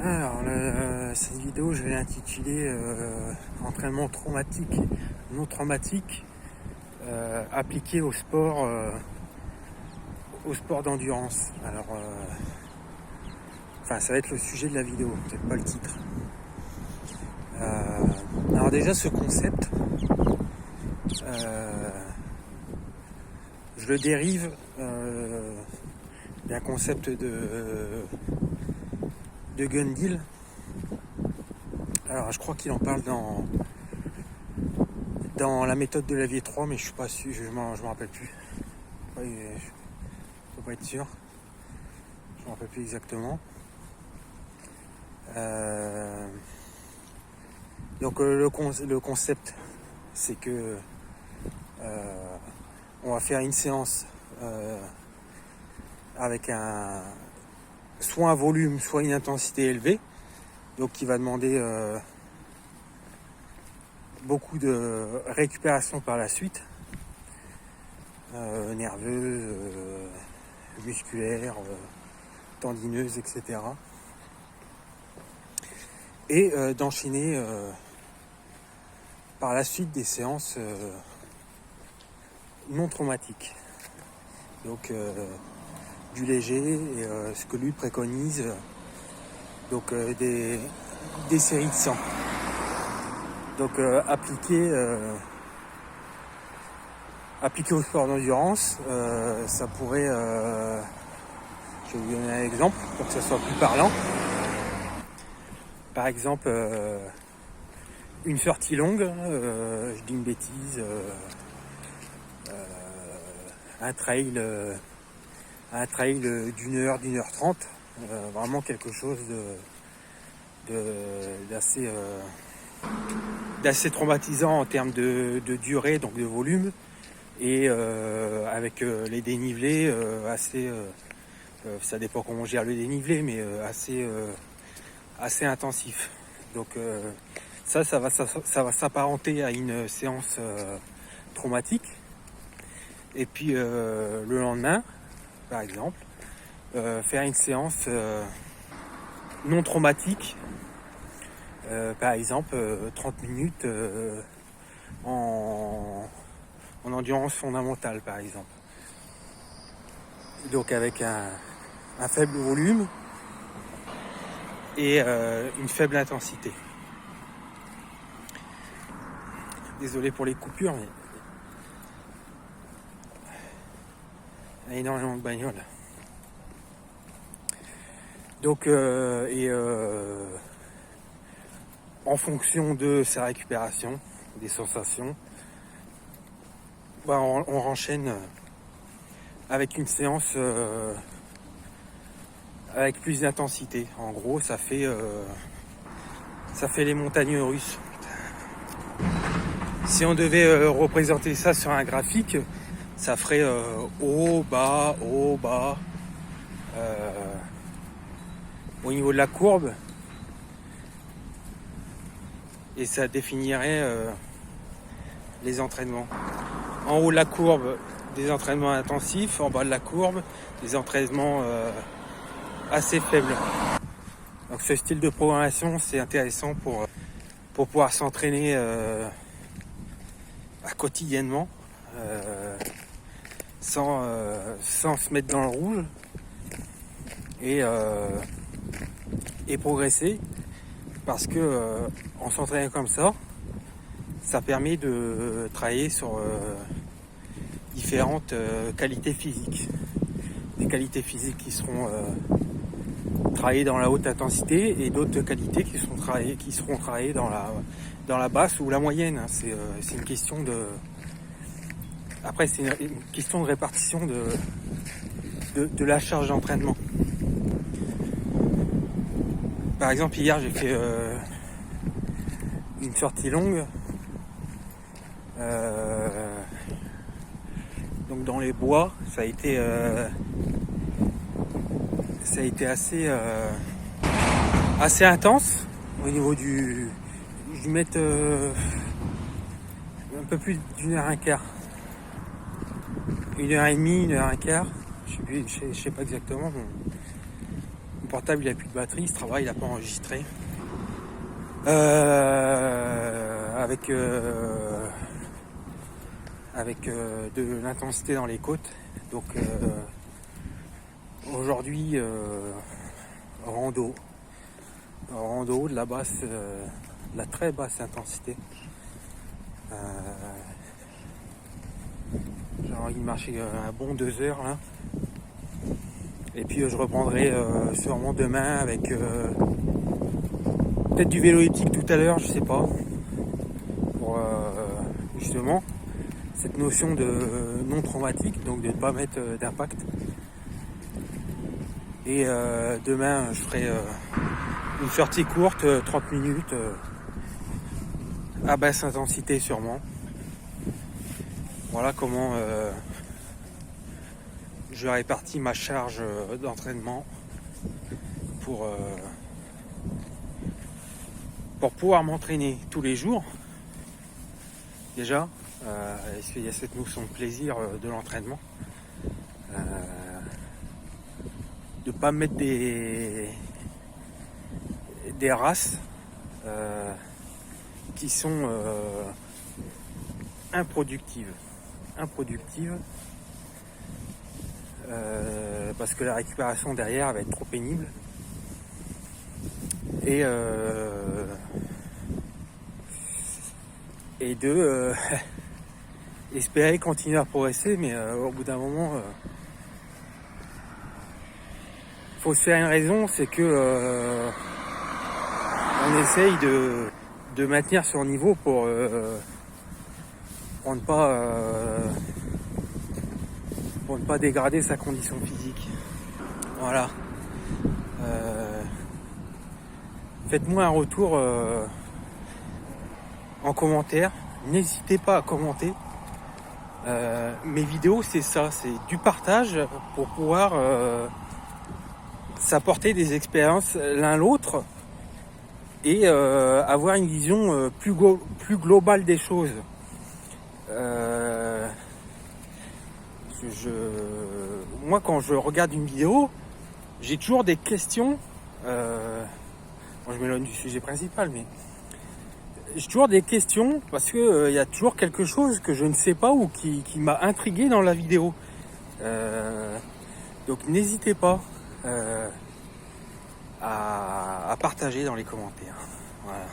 Alors, cette vidéo, je vais l'intituler entraînement traumatique, non traumatique, appliqué au sport d'endurance. Alors, ça va être le sujet de la vidéo, peut-être pas le titre. Alors déjà, ce concept, je le dérive d'un concept de Gundil. Alors je crois qu'il en parle dans la méthode de Lavier 3, mais je suis pas sûr, je m'en rappelle plus. Je peux pas être sûr. Je m'en rappelle plus exactement. Donc le concept, c'est que on va faire une séance avec soit un volume, soit une intensité élevée, donc qui va demander beaucoup de récupération par la suite, nerveuse, musculaire, tendineuse, etc. Et d'enchaîner par la suite des séances non traumatiques. Donc du léger, et ce que lui préconise, donc des séries de 100. Donc appliqué au sport d'endurance, ça pourrait, je vais vous donner un exemple pour que ça soit plus parlant. Par exemple, une 30 longue, je dis une bêtise, un trail d'une heure, d'une heure 30, vraiment quelque chose d'assez traumatisant en termes de durée, donc de volume, et avec les dénivelés assez, ça dépend comment on gère le dénivelé, mais assez intensif. Donc ça va s'apparenter à une séance traumatique. Et puis le lendemain, par exemple, faire une séance non traumatique, par exemple 30 minutes en endurance fondamentale, par exemple. Donc avec un faible volume et une faible intensité. Désolé pour les coupures, mais il y a énormément de bagnoles. Donc en fonction de sa récupération, des sensations, on enchaîne avec une séance avec plus d'intensité. En gros, ça fait les montagnes russes. Si on devait représenter ça sur un graphique, ça ferait haut, bas, au niveau de la courbe, et ça définirait les entraînements. En haut de la courbe, des entraînements intensifs, en bas de la courbe, des entraînements assez faibles. Donc ce style de programmation, c'est intéressant pour pouvoir s'entraîner quotidiennement, sans se mettre dans le rouge, et progresser, parce que en s'entraînant comme ça permet de travailler sur différentes qualités physiques. Des qualités physiques qui seront travaillées dans la haute intensité, et d'autres qualités qui seront travaillées dans la basse ou la moyenne. C'est une question de... Après, c'est une question de répartition de la charge d'entraînement. Par exemple, hier, j'ai fait une sortie longue, donc dans les bois. Ça a été assez intense au niveau du... Je vais mettre un peu plus d'une heure et quart. 1h30, 1h15, je sais pas exactement, mais portable il a plus de batterie, ce travail il n'a pas enregistré. Avec de l'intensité dans les côtes. Donc aujourd'hui rando, de la basse, de la très basse intensité. J'ai envie de marcher un bon 2 heures là. Et puis je reprendrai sûrement demain avec peut-être du vélo elliptique tout à l'heure, je sais pas. Pour justement cette notion de non traumatique, donc de ne pas mettre d'impact. Et demain je ferai une sortie courte, 30 minutes, à basse intensité sûrement. Voilà comment je répartis ma charge d'entraînement pour pouvoir m'entraîner tous les jours. Déjà, parce qu'il y a cette notion de plaisir de l'entraînement. De pas mettre des races qui sont improductives, parce que la récupération derrière va être trop pénible et de espérer continuer à progresser, mais au bout d'un moment faut se faire une raison, c'est que on essaye de maintenir son niveau pour ne pas dégrader sa condition physique. Voilà. Faites-moi un retour en commentaire. N'hésitez pas à commenter. Mes vidéos, c'est ça, c'est du partage pour pouvoir s'apporter des expériences l'un l'autre et avoir une vision plus globale des choses. Moi, quand je regarde une vidéo, j'ai toujours des questions. Je m'éloigne du sujet principal, mais j'ai toujours des questions parce que y a toujours quelque chose que je ne sais pas ou qui m'a intrigué dans la vidéo. Donc n'hésitez pas à partager dans les commentaires. Voilà.